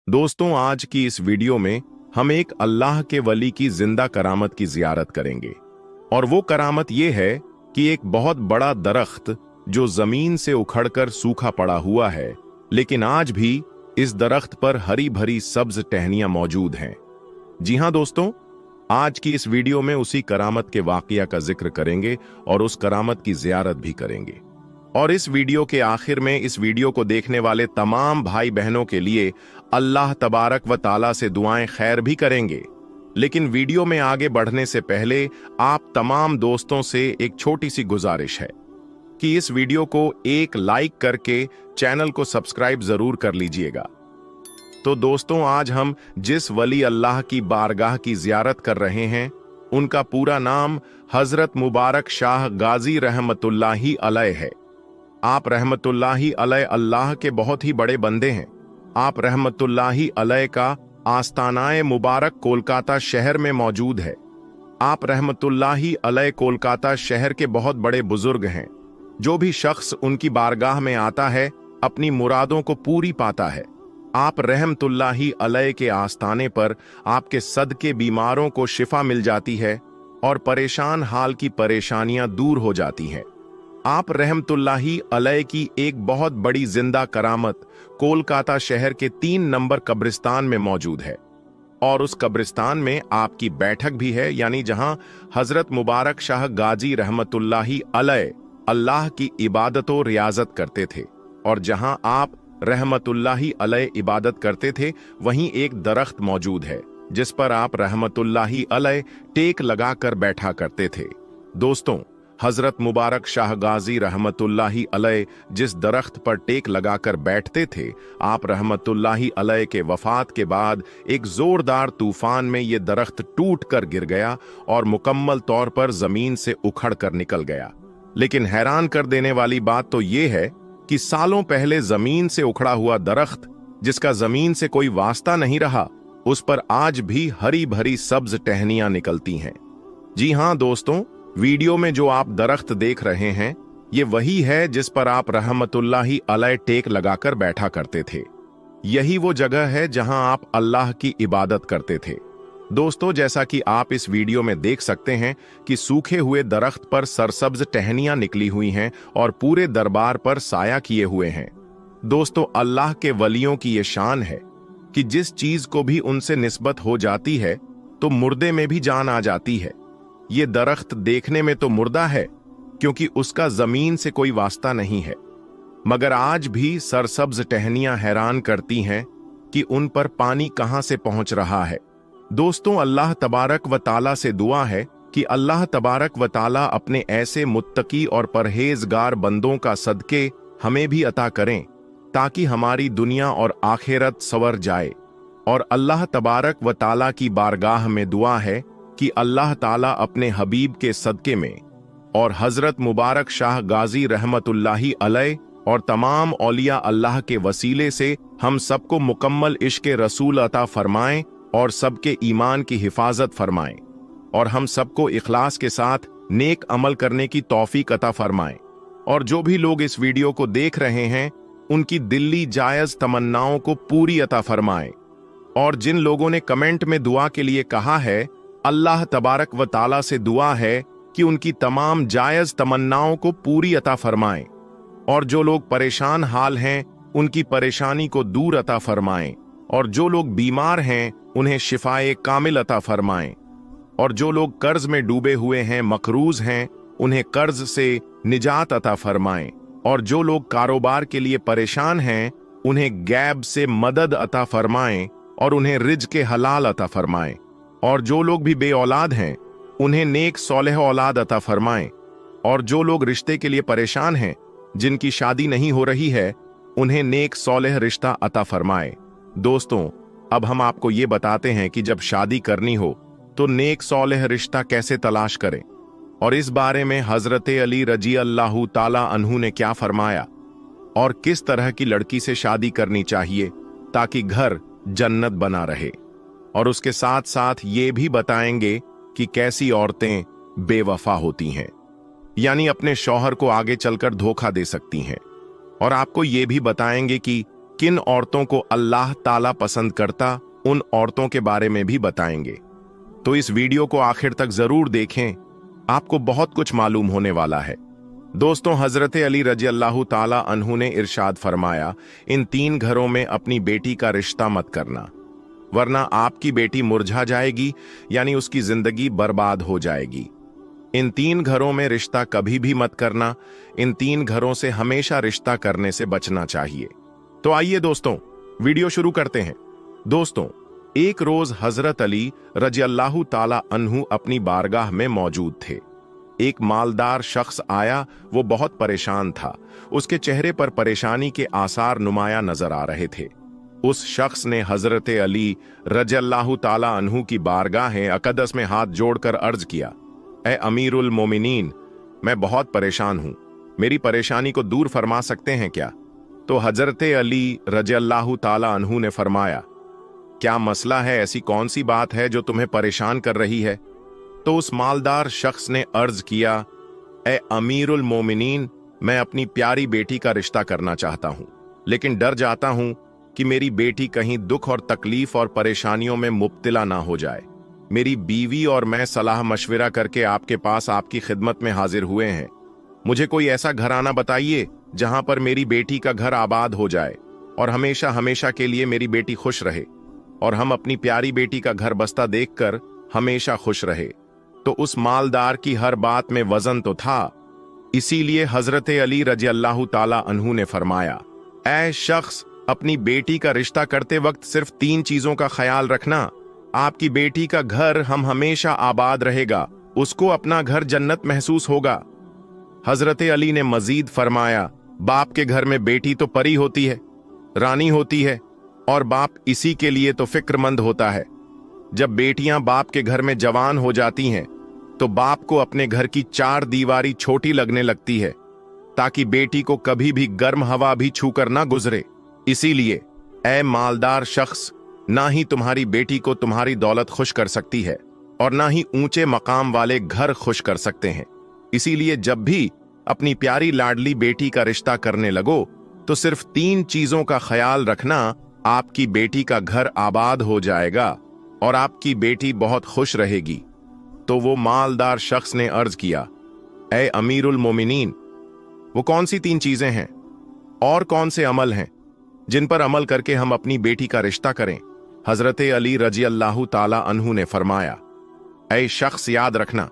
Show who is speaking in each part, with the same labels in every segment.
Speaker 1: दोस्तों, आज की इस वीडियो में हम एक अल्लाह के वली की जिंदा करामत की जियारत करेंगे। और वो करामत ये है कि एक बहुत बड़ा दरख्त जो जमीन से उखड़कर सूखा पड़ा हुआ है, लेकिन आज भी इस दरख्त पर हरी भरी सब्ज टहनियां मौजूद हैं। जी हां दोस्तों, आज की इस वीडियो में उसी करामत के वाकया का जिक्र करेंगे और उस करामत की जियारत भी करेंगे। और इस वीडियो के आखिर में इस वीडियो को देखने वाले तमाम भाई बहनों के लिए अल्लाह तबारक व ताला से दुआएं खैर भी करेंगे। लेकिन वीडियो में आगे बढ़ने से पहले आप तमाम दोस्तों से एक छोटी सी गुजारिश है कि इस वीडियो को एक लाइक करके चैनल को सब्सक्राइब जरूर कर लीजिएगा। तो दोस्तों, आज हम जिस वली अल्लाह की बारगाह की जियारत कर रहे हैं, उनका पूरा नाम हजरत मुबारक शाह गाजी रहमतुल्लाही अलैह है। आप रहमतुल्लाही अलैह अल्लाह के बहुत ही बड़े बंदे हैं। आप रहमतुल्लाही अलैह का आस्तानाए मुबारक कोलकाता शहर में मौजूद है। आप रहमतुल्लाही अलैह कोलकाता शहर के बहुत बड़े बुजुर्ग हैं। जो भी शख्स उनकी बारगाह में आता है अपनी मुरादों को पूरी पाता है। आप रहमतुल्लाही अलैह के आस्ताने पर आपके सदके बीमारों को शिफा मिल जाती है और परेशान हाल की परेशानियां दूर हो जाती हैं। आप रहमतुल्लाही अलैह की एक बहुत बड़ी जिंदा करामत कोलकाता शहर के 3 नंबर कब्रिस्तान में मौजूद है। और उस कब्रिस्तान में आपकी बैठक भी है, यानी जहां हजरत मुबारक शाह गाजी रहमतुल्लाही अलैह अल्लाह की इबादत और रियाजत करते थे। और जहां आप रहमतुल्लाही अलैह इबादत करते थे, वहीं एक दरख्त मौजूद है जिस पर आप रहमतुल्लाही अलैह टेक लगाकर बैठा करते थे। दोस्तों, हजरत मुबारक शाह गाजी रहमतुल्लाही अलैह जिस दरख्त पर टेक लगाकर बैठते थे, आप रहमतुल्लाही अलैह के वफात के बाद एक जोरदार तूफान में ये दरख्त टूट कर गिर गया और मुकम्मल तौर पर जमीन से उखड़ कर निकल गया। लेकिन हैरान कर देने वाली बात तो ये है कि सालों पहले जमीन से उखड़ा हुआ दरख्त, जिसका जमीन से कोई वास्ता नहीं रहा, उस पर आज भी हरी भरी सब्ज टहनियां निकलती हैं। जी हां दोस्तों, वीडियो में जो आप दरख्त देख रहे हैं, ये वही है जिस पर आप रहमतुल्लाही अलैह टेक लगाकर बैठा करते थे। यही वो जगह है जहां आप अल्लाह की इबादत करते थे। दोस्तों, जैसा कि आप इस वीडियो में देख सकते हैं कि सूखे हुए दरख्त पर सरसब्ज टहनियां निकली हुई हैं और पूरे दरबार पर साया किए हुए हैं। दोस्तों, अल्लाह के वलियों की ये शान है कि जिस चीज को भी उनसे निस्बत हो जाती है तो मुर्दे में भी जान आ जाती है। ये दरख्त देखने में तो मुर्दा है क्योंकि उसका जमीन से कोई वास्ता नहीं है, मगर आज भी सरसब्ज टहनियां हैरान करती हैं कि उन पर पानी कहां से पहुंच रहा है। दोस्तों, अल्लाह तबारक व ताला से दुआ है कि अल्लाह तबारक व ताला अपने ऐसे मुत्तकी और परहेजगार बंदों का सदके हमें भी अता करें ताकि हमारी दुनिया और आखिरत संवर जाए। और अल्लाह तबारक व ताला की बारगाह में दुआ है कि अल्लाह ताला अपने हबीब के सदके में और हजरत मुबारक शाह गाजी रहमतुल्लाही अलैह और तमाम औलिया अल्लाह के वसीले से हम सबको मुकम्मल इश्क रसूल अता फरमाएं और सबके ईमान की हिफाजत फरमाएं और हम सबको इखलास के साथ नेक अमल करने की तौफीक अता फरमाएं। और जो भी लोग इस वीडियो को देख रहे हैं, उनकी दिल्ली जायज तमन्नाओं को पूरी अता फरमाएं। और जिन लोगों ने कमेंट में दुआ के लिए कहा है, अल्लाह तबारक व ताला से दुआ है कि उनकी तमाम जायज तमन्नाओं को पूरी अता फरमाएं। और जो लोग परेशान हाल हैं, उनकी परेशानी को दूर अता फरमाएं। और जो लोग बीमार हैं, उन्हें शिफाए कामिल अता फरमाएं। और जो लोग कर्ज में डूबे हुए हैं, मकरूज हैं, उन्हें कर्ज से निजात अता फरमाएं। और जो लोग कारोबार के लिए परेशान हैं, उन्हें गैब से मदद अता फरमाएं और उन्हें रिज़्क़ हलाल अता फरमाएं। और जो लोग भी बे औलाद हैं, उन्हें नेक सौलेह औलाद अता फरमाएं। और जो लोग रिश्ते के लिए परेशान हैं, जिनकी शादी नहीं हो रही है, उन्हें नेक सौलेह रिश्ता अता फरमाएं। दोस्तों, अब हम आपको ये बताते हैं कि जब शादी करनी हो तो नेक सौलेह रिश्ता कैसे तलाश करें और इस बारे में हजरत अली रजी अल्लाहु ताला अन्हु ने क्या फरमाया और किस तरह की लड़की से शादी करनी चाहिए ताकि घर जन्नत बना रहे। और उसके साथ साथ ये भी बताएंगे कि कैसी औरतें बेवफा होती हैं। यानी अपने शौहर को आगे चलकर धोखा दे सकती हैं। और आपको ये भी बताएंगे कि किन औरतों को अल्लाह ताला पसंद करता, उन औरतों के बारे में भी बताएंगे। तो इस वीडियो को आखिर तक जरूर देखें, आपको बहुत कुछ मालूम होने वाला है। दोस्तों, हजरत अली रजी अल्लाह ताला अन्हु ने इरशाद फरमाया, इन 3 घरों में अपनी बेटी का रिश्ता मत करना, वरना आपकी बेटी मुरझा जाएगी, यानी उसकी जिंदगी बर्बाद हो जाएगी। इन 3 घरों में रिश्ता कभी भी मत करना। इन 3 घरों से हमेशा रिश्ता करने से बचना चाहिए। तो आइए दोस्तों, वीडियो शुरू करते हैं। दोस्तों, एक रोज हजरत अली रजी अल्लाह ताला अन्हु अपनी बारगाह में मौजूद थे। एक मालदार शख्स आया। वो बहुत परेशान था। उसके चेहरे पर परेशानी के आसार नुमाया नजर आ रहे थे। उस शख्स ने हजरत अली रजी अल्लाह ताला अन्हु की बारगाह अकदस में हाथ जोड़कर अर्ज किया, ए अमीरुल मोमिनीन, मैं बहुत परेशान हूं, मेरी परेशानी को दूर फरमा सकते हैं क्या? तो हजरत अली रजी अल्लाह ताला अन्हु ने फरमाया, क्या मसला है? ऐसी कौन सी बात है जो तुम्हें परेशान कर रही है? तो उस मालदार शख्स ने अर्ज किया, ए अमीरुल मोमिनीन, मैं अपनी प्यारी बेटी का रिश्ता करना चाहता हूं, लेकिन डर जाता हूं कि मेरी बेटी कहीं दुख और तकलीफ और परेशानियों में मुब्तला ना हो जाए। मेरी बीवी और मैं सलाह मशविरा करके आपके पास आपकी खिदमत में हाजिर हुए हैं। मुझे कोई ऐसा घराना बताइए जहां पर मेरी बेटी का घर आबाद हो जाए और हमेशा हमेशा के लिए मेरी बेटी खुश रहे, और हम अपनी प्यारी बेटी का घर बसता देखकर हमेशा खुश रहे। तो उस मालदार की हर बात में वजन तो था, इसीलिए हजरत अली रजी अल्लाह ताला अन्हु ने फरमाया, ऐ शख्स, अपनी बेटी का रिश्ता करते वक्त सिर्फ 3 चीजों का ख्याल रखना। आपकी बेटी का घर हम हमेशा आबाद रहेगा, उसको अपना घर जन्नत महसूस होगा। हजरत अली ने मजीद फरमाया, बाप के घर में बेटी तो परी होती है, रानी होती है, और बाप इसी के लिए तो फिक्रमंद होता है। जब बेटियां बाप के घर में जवान हो जाती हैं तो बाप को अपने घर की 4 दीवारी छोटी लगने लगती है, ताकि बेटी को कभी भी गर्म हवा भी छूकर ना गुजरे। इसीलिए ऐ मालदार शख्स, ना ही तुम्हारी बेटी को तुम्हारी दौलत खुश कर सकती है और ना ही ऊंचे मकाम वाले घर खुश कर सकते हैं। इसीलिए जब भी अपनी प्यारी लाडली बेटी का रिश्ता करने लगो तो सिर्फ 3 चीजों का ख्याल रखना, आपकी बेटी का घर आबाद हो जाएगा और आपकी बेटी बहुत खुश रहेगी। तो वो मालदार शख्स ने अर्ज किया, ए अमीरुल मोमिनीन, वो कौन सी 3 चीजें हैं और कौन से अमल हैं जिन पर अमल करके हम अपनी बेटी का रिश्ता करें? हजरत अली रजी अल्लाह ताला अन्हु ने फरमाया, ऐ शख्स, याद रखना,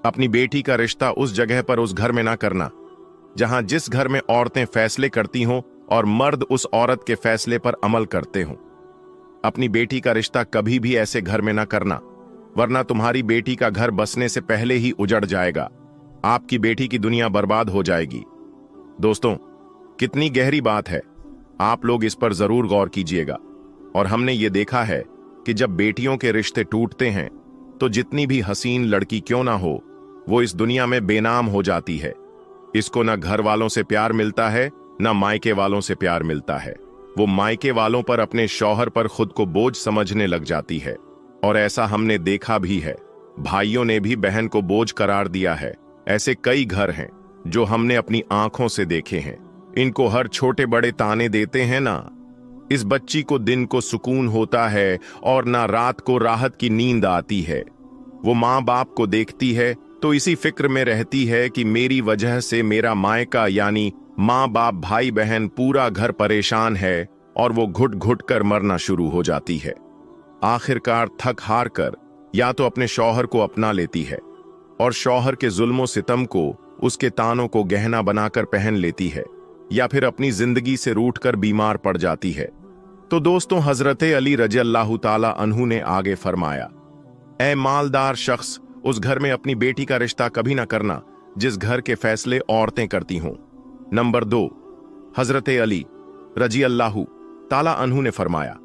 Speaker 1: अपनी बेटी का रिश्ता उस जगह पर, उस घर में ना करना जहां जिस घर में औरतें फैसले करती हों और मर्द उस औरत के फैसले पर अमल करते हों। अपनी बेटी का रिश्ता कभी भी ऐसे घर में ना करना, वरना तुम्हारी बेटी का घर बसने से पहले ही उजड़ जाएगा, आपकी बेटी की दुनिया बर्बाद हो जाएगी। दोस्तों, कितनी गहरी बात है, आप लोग इस पर जरूर गौर कीजिएगा। और हमने ये देखा है कि जब बेटियों के रिश्ते टूटते हैं तो जितनी भी हसीन लड़की क्यों ना हो, वो इस दुनिया में बेनाम हो जाती है। इसको ना घर वालों से प्यार मिलता है, ना मायके वालों से प्यार मिलता है। वो मायके वालों पर, अपने शौहर पर खुद को बोझ समझने लग जाती है। और ऐसा हमने देखा भी है, भाइयों ने भी बहन को बोझ करार दिया है। ऐसे कई घर हैं जो हमने अपनी आंखों से देखे हैं। इनको हर छोटे बड़े ताने देते हैं ना, इस बच्ची को दिन को सुकून होता है और ना रात को राहत की नींद आती है। वो माँ बाप को देखती है तो इसी फिक्र में रहती है कि मेरी वजह से मेरा मायका यानी माँ बाप भाई बहन पूरा घर परेशान है, और वो घुट घुट कर मरना शुरू हो जाती है। आखिरकार थक हार कर या तो अपने शौहर को अपना लेती है और शौहर के जुल्मों सितम को, उसके तानों को गहना बनाकर पहन लेती है, या फिर अपनी जिंदगी से रूठकर बीमार पड़ जाती है। तो दोस्तों, हजरत अली रजी अल्लाह ताला अन्हु ने आगे फरमाया, ऐ मालदार शख्स, उस घर में अपनी बेटी का रिश्ता कभी ना करना जिस घर के फैसले औरतें करती हों। नंबर 2, हजरत अली रजी अल्लाह ताला अन्हु ने फरमाया,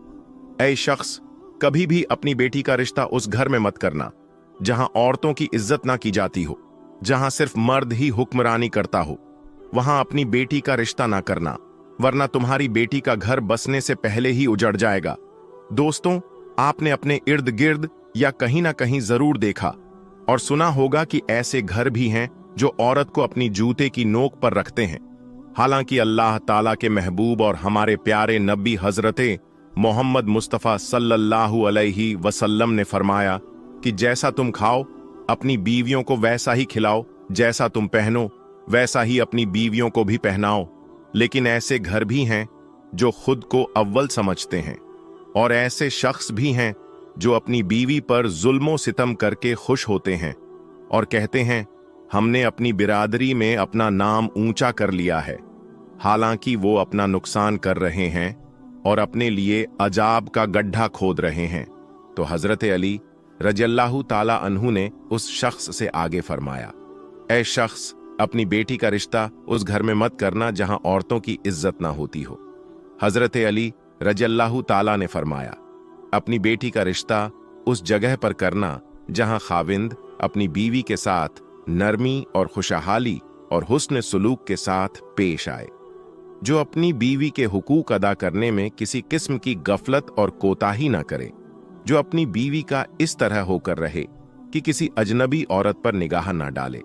Speaker 1: ऐ शख्स, कभी भी अपनी बेटी का रिश्ता उस घर में मत करना जहां औरतों की इज्जत ना की जाती हो, जहां सिर्फ मर्द ही हुक्मरानी करता हो। वहां अपनी बेटी का रिश्ता ना करना, वरना तुम्हारी बेटी का घर बसने से पहले ही उजड़ जाएगा। दोस्तों, आपने अपने इर्द गिर्द या कहीं ना कहीं जरूर देखा और सुना होगा कि ऐसे घर भी हैं जो औरत को अपनी जूते की नोक पर रखते हैं। हालांकि अल्लाह ताला के महबूब और हमारे प्यारे नबी हजरते मोहम्मद मुस्तफ़ा सल्लल्लाहु अलैहि वसल्लम ने फरमाया कि जैसा तुम खाओ अपनी बीवियों को वैसा ही खिलाओ, जैसा तुम पहनो वैसा ही अपनी बीवियों को भी पहनाओ। लेकिन ऐसे घर भी हैं जो खुद को अव्वल समझते हैं, और ऐसे शख्स भी हैं जो अपनी बीवी पर जुल्मो सितम करके खुश होते हैं और कहते हैं हमने अपनी बिरादरी में अपना नाम ऊंचा कर लिया है। हालांकि वो अपना नुकसान कर रहे हैं और अपने लिए अजाब का गड्ढा खोद रहे हैं। तो हजरत अली रज़ियल्लाहु ताला अन्हु ने उस शख्स से आगे फरमाया, ऐ शख्स, अपनी बेटी का रिश्ता उस घर में मत करना जहां औरतों की इज्जत ना होती हो। हजरत अली रज़ियल्लाहु ताला ने फरमाया, अपनी बेटी का रिश्ता उस जगह पर करना जहां खाविंद अपनी बीवी के साथ नरमी और खुशहाली और हुस्न सुलूक के साथ पेश आए, जो अपनी बीवी के हुकूक अदा करने में किसी किस्म की गफलत और कोताही ना करे, जो अपनी बीवी का इस तरह होकर रहे कि किसी अजनबी औरत पर निगाह ना डाले,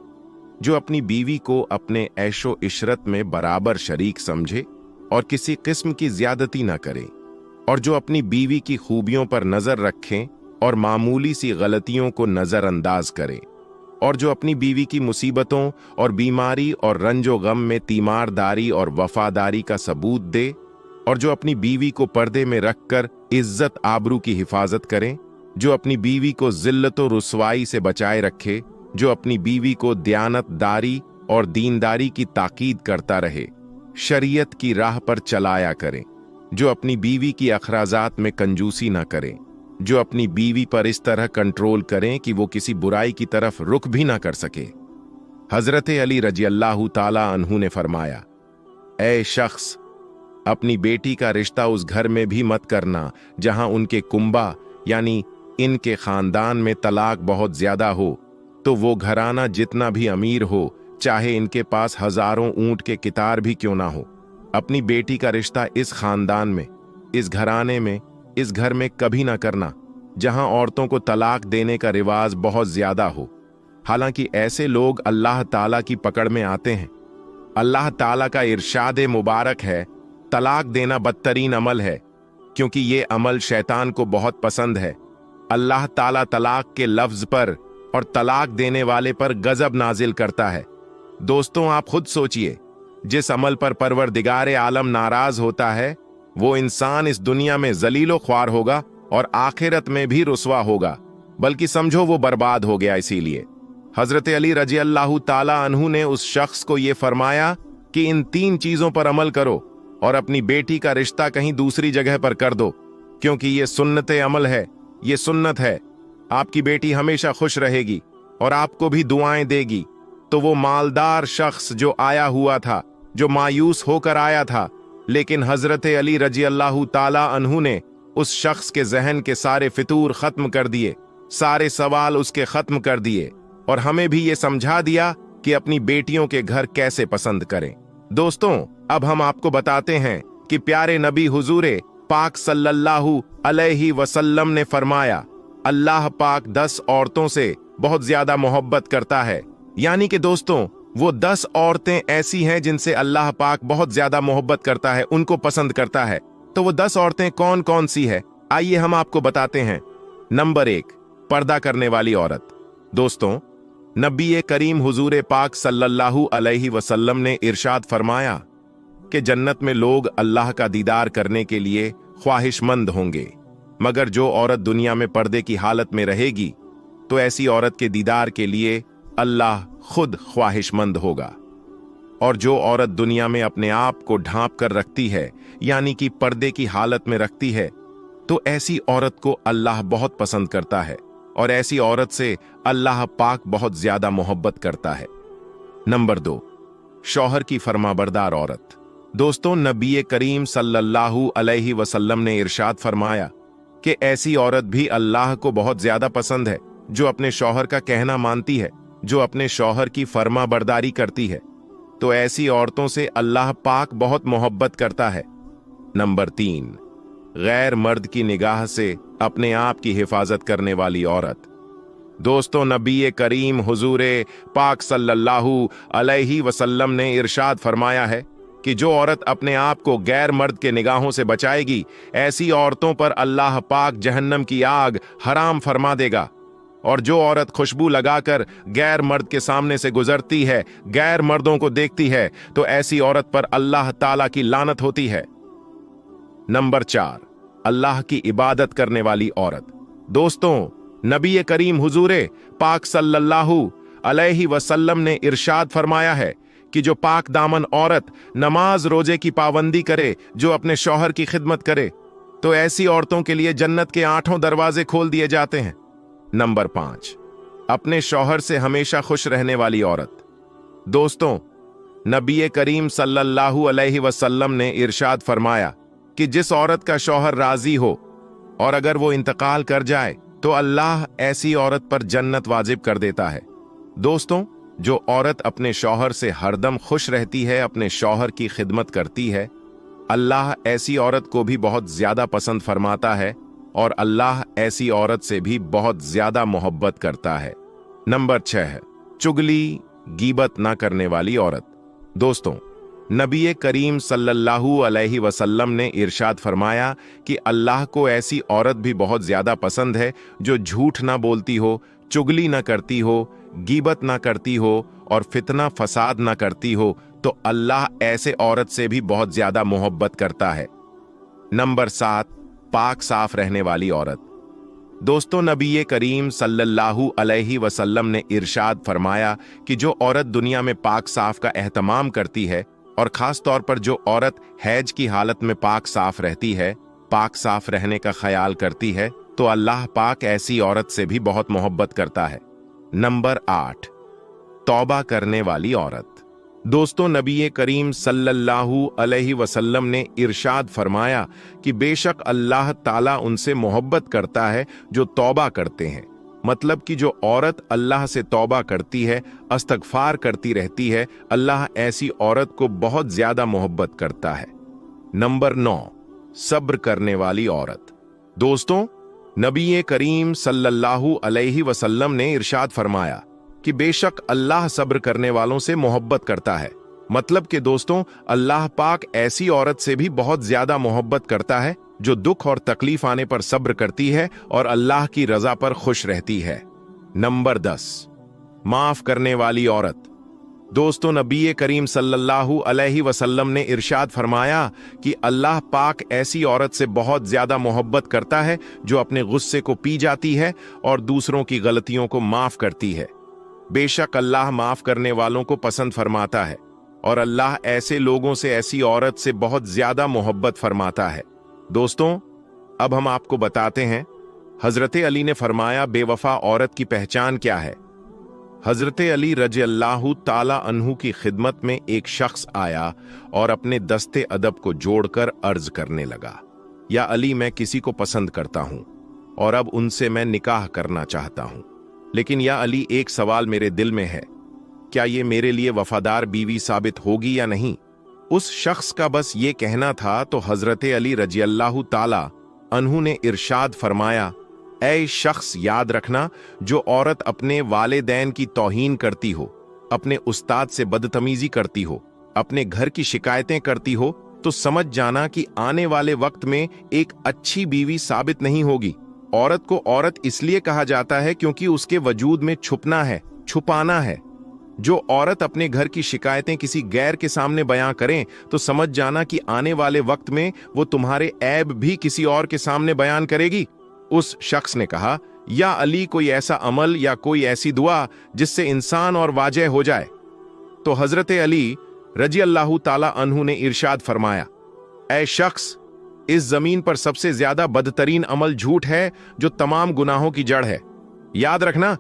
Speaker 1: जो अपनी बीवी को अपने ऐशो इशरत में बराबर शरीक समझे और किसी किस्म की ज्यादती ना करे, और जो अपनी बीवी की खूबियों पर नजर रखें और मामूली सी गलतियों को नजरअंदाज करे, और जो अपनी बीवी की मुसीबतों और बीमारी और रंजो गम में तीमारदारी और वफादारी का सबूत दे, और जो अपनी बीवी को पर्दे में रखकर इज्जत आबरू की हिफाजत करें, जो अपनी बीवी को जिल्लत और रुसवाई से बचाए रखे, जो अपनी बीवी को दयानतदारी और दीनदारी की ताकीद करता रहे, शरीयत की राह पर चलाया करें, जो अपनी बीवी की अखराजात में कंजूसी ना करें, जो अपनी बीवी पर इस तरह कंट्रोल करें कि वो किसी बुराई की तरफ रुख भी ना कर सके। हजरत अली रज़ियल्लाहु ताला अन्हु ने फरमाया, ऐ शख्स, अपनी बेटी का रिश्ता उस घर में भी मत करना जहां उनके कुंबा यानी इनके खानदान में तलाक बहुत ज्यादा हो, तो वो घराना जितना भी अमीर हो, चाहे इनके पास हजारों ऊंट के कितार भी क्यों ना हो, अपनी बेटी का रिश्ता इस खानदान में, इस घराने में, इस घर में कभी ना करना जहां औरतों को तलाक देने का रिवाज बहुत ज्यादा हो। हालांकि ऐसे लोग अल्लाह ताला की पकड़ में आते हैं। अल्लाह ताला का इरशाद मुबारक है, तलाक देना बदतरीन अमल है, क्योंकि ये अमल शैतान को बहुत पसंद है। अल्लाह ताला तलाक के लफ्ज पर और तलाक देने वाले पर गजब नाजिल करता है। दोस्तों, आप खुद सोचिए, जिस अमल पर परवरदिगार आलम नाराज होता है, वो इंसान इस दुनिया में जलीलो ख्वार होगा और आखिरत में भी रुसवा होगा, बल्कि समझो वो बर्बाद हो गया। इसीलिए हजरत अली रज़ियल्लाहु ताला अन्हु ने उस शख्स को ये फरमाया कि इन 3 चीजों पर अमल करो और अपनी बेटी का रिश्ता कहीं दूसरी जगह पर कर दो, क्योंकि ये सुन्नत अमल है, ये सुन्नत है। आपकी बेटी हमेशा खुश रहेगी और आपको भी दुआएं देगी। तो वो मालदार शख्स जो आया हुआ था, जो मायूस होकर आया था, लेकिन हजरत अली रज़ियल्लाहु ताला अन्हु ने उस शख्स के जहन के सारे फितूर खत्म कर दिए, सारे सवाल उसके खत्म कर दिए और हमें भी ये समझा दिया कि अपनी बेटियों के घर कैसे पसंद करें। दोस्तों, अब हम आपको बताते हैं कि प्यारे नबी हुजूरे पाक सल्लल्लाहु अलैहि वसल्लम ने फरमाया, अल्लाह पाक 10 औरतों से बहुत ज्यादा मोहब्बत करता है। यानी कि दोस्तों, वो 10 औरतें ऐसी हैं जिनसे अल्लाह पाक बहुत ज्यादा मोहब्बत करता है, उनको पसंद करता है। तो वो 10 औरतें कौन कौन सी है, आइए हम आपको बताते हैं। नंबर 1, पर्दा करने वाली औरत। दोस्तों, नबी करीम हुजूर पाक सल्लल्लाहु अलैहि वसल्लम ने इरशाद फरमाया कि जन्नत में लोग अल्लाह का दीदार करने के लिए ख्वाहिशमंद होंगे, मगर जो औरत दुनिया में पर्दे की हालत में रहेगी तो ऐसी औरत के दीदार के लिए अल्लाह खुद ख्वाहिशमंद होगा। और जो औरत दुनिया में अपने आप को ढांप कर रखती है, यानी कि पर्दे की हालत में रखती है, तो ऐसी औरत को अल्लाह बहुत पसंद करता है और ऐसी औरत से अल्लाह पाक बहुत ज्यादा मोहब्बत करता है। नंबर 2, शौहर की फरमाबरदार औरत। दोस्तों, नबी करीम सल्लल्लाहु अलैहि वसल्लम ने इरशाद फरमाया कि ऐसी औरत भी अल्लाह को बहुत ज्यादा पसंद है जो अपने शौहर का कहना मानती है, जो अपने शौहर की फरमाबरदारी करती है। तो ऐसी औरतों से अल्लाह पाक बहुत मोहब्बत करता है। नंबर 3, गैर मर्द की निगाह से अपने आप की हिफाजत करने वाली औरत। दोस्तों, नबी करीम हुजूरे पाक सल्लल्लाहु अलैहि वसल्लम ने इरशाद फरमाया है कि जो औरत अपने आप को गैर मर्द के निगाहों से बचाएगी, ऐसी औरतों पर अल्लाह पाक जहन्नम की आग हराम फरमा देगा। और जो औरत खुशबू लगाकर गैर मर्द के सामने से गुजरती है, गैर मर्दों को देखती है, तो ऐसी औरत पर अल्लाह ताला की लानत होती है। नंबर 4, अल्लाह की इबादत करने वाली औरत। दोस्तों, नबी करीम हुजूरे पाक सल्लल्लाहु अलैहि वसल्लम ने इरशाद फरमाया है कि जो पाक दामन औरत नमाज रोजे की पाबंदी करे, जो अपने शौहर की खिदमत करे, तो ऐसी औरतों के लिए जन्नत के 8 दरवाजे खोल दिए जाते हैं। नंबर 5, अपने शौहर से हमेशा खुश रहने वाली औरत। दोस्तों, नबी करीम सल्लल्लाहु अलैहि वसल्लम ने इरशाद फरमाया कि जिस औरत का शौहर राजी हो और अगर वो इंतकाल कर जाए तो अल्लाह ऐसी औरत पर जन्नत वाजिब कर देता है। दोस्तों, जो औरत अपने शौहर से हरदम खुश रहती है, अपने शौहर की खिदमत करती है, अल्लाह ऐसी औरत को भी बहुत ज्यादा पसंद फरमाता है और अल्लाह ऐसी औरत से भी बहुत ज्यादा मोहब्बत करता है। नंबर 6, चुगली गीबत ना करने वाली औरत। दोस्तों, नबी करीम सल्लल्लाहु अलैहि वसल्लम ने इरशाद फरमाया कि अल्लाह को ऐसी औरत भी बहुत ज्यादा पसंद है जो झूठ ना बोलती हो, चुगली ना करती हो, गीबत ना करती हो और फितना फसाद ना करती हो, तो अल्लाह ऐसे औरत से भी बहुत ज्यादा मोहब्बत करता है। नंबर 7, पाक साफ रहने वाली औरत। दोस्तों, नबी करीम सल्लल्लाहु अलैहि वसल्लम ने इरशाद फरमाया कि जो औरत दुनिया में पाक साफ का एहतमाम करती है और खास तौर पर जो औरत हैज की हालत में पाक साफ रहती है, पाक साफ रहने का ख्याल करती है, तो अल्लाह पाक ऐसी औरत से भी बहुत मोहब्बत करता है। नंबर 8, तौबा करने वाली औरत। दोस्तों, नबी करीम सल्लल्लाहु अलैहि वसल्लम ने इरशाद फरमाया कि बेशक अल्लाह ताला उनसे मोहब्बत करता है जो तौबा करते हैं। मतलब कि जो औरत अल्लाह से तौबा करती है, इस्तगफार करती रहती है, अल्लाह ऐसी औरत को बहुत ज्यादा मोहब्बत करता है। नंबर 9, सब्र करने वाली औरत। दोस्तों, नबी करीम सल्लल्लाहु अलैहि वसल्लम ने इरशाद फरमाया कि बेशक अल्लाह सब्र करने वालों से मोहब्बत करता है। मतलब कि दोस्तों, अल्लाह पाक ऐसी औरत से भी बहुत ज्यादा मोहब्बत करता है जो दुख और तकलीफ आने पर सब्र करती है और अल्लाह की रजा पर खुश रहती है। नंबर 10, माफ करने वाली औरत। दोस्तों, नबी करीम सल्लल्लाहु अलैहि वसल्लम ने इरशाद फरमाया कि अल्लाह पाक ऐसी औरत से बहुत ज्यादा मोहब्बत करता है जो अपने गुस्से को पी जाती है और दूसरों की गलतियों को माफ करती है। बेशक अल्लाह माफ करने वालों को पसंद फरमाता है और अल्लाह ऐसे लोगों से, ऐसी औरत से बहुत ज्यादा मोहब्बत फरमाता है। दोस्तों, अब हम आपको बताते हैं हजरत अली ने फरमाया बेवफा औरत की पहचान क्या है। हजरत अली रज़ियल्लाहु ताला अन्हु की खिदमत में एक शख्स आया और अपने दस्ते अदब को जोड़कर अर्ज करने लगा, या अली, मैं किसी को पसंद करता हूं और अब उनसे मैं निकाह करना चाहता हूं, लेकिन या अली, एक सवाल मेरे दिल में है, क्या ये मेरे लिए वफादार बीवी साबित होगी या नहीं। उस शख्स का बस ये कहना था तो हजरत अली रज़ियल्लाहु ताला अन्हु ने इरशाद फरमाया, ऐ शख्स, याद रखना, जो औरत अपने वालिदैन की तौहीन करती हो, अपने उस्ताद से बदतमीजी करती हो, अपने घर की शिकायतें करती हो, तो समझ जाना कि आने वाले वक्त में एक अच्छी बीवी साबित नहीं होगी। औरत को औरत इसलिए कहा जाता है क्योंकि उसके वजूद में छुपना है, छुपाना है। जो औरत अपने घर की शिकायतें किसी गैर के सामने बयां करें तो समझ जाना कि आने वाले वक्त में वो तुम्हारे ऐब भी किसी और के सामने बयान करेगी। उस शख्स ने कहा, या अली, कोई ऐसा अमल या कोई ऐसी दुआ जिससे इंसान और वाजह हो जाए। तो हजरत अली रज़ियल्लाहु ताला अन्हु ने इरशाद फरमाया, ऐ शख्स, इस जमीन पर सबसे ज्यादा बदतरीन अमल झूठ है जो तमाम गुनाहों की जड़ है। याद रखना,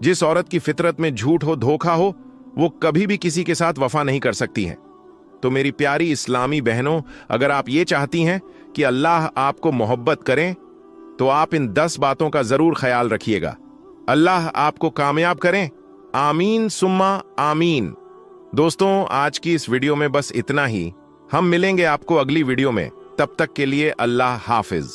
Speaker 1: जिस औरत की फितरत में झूठ हो, धोखा हो, वो कभी भी किसी के साथ वफा नहीं कर सकती है। तो मेरी प्यारी इस्लामी बहनों, अगर आप ये चाहती हैं कि अल्लाह आपको मोहब्बत करें तो आप इन 10 बातों का जरूर ख्याल रखिएगा। अल्लाह आपको कामयाब करें। आमीन सुम्मा आमीन। दोस्तों, आज की इस वीडियो में बस इतना ही। हम मिलेंगे आपको अगली वीडियो में। तब तक के लिए अल्लाह हाफिज।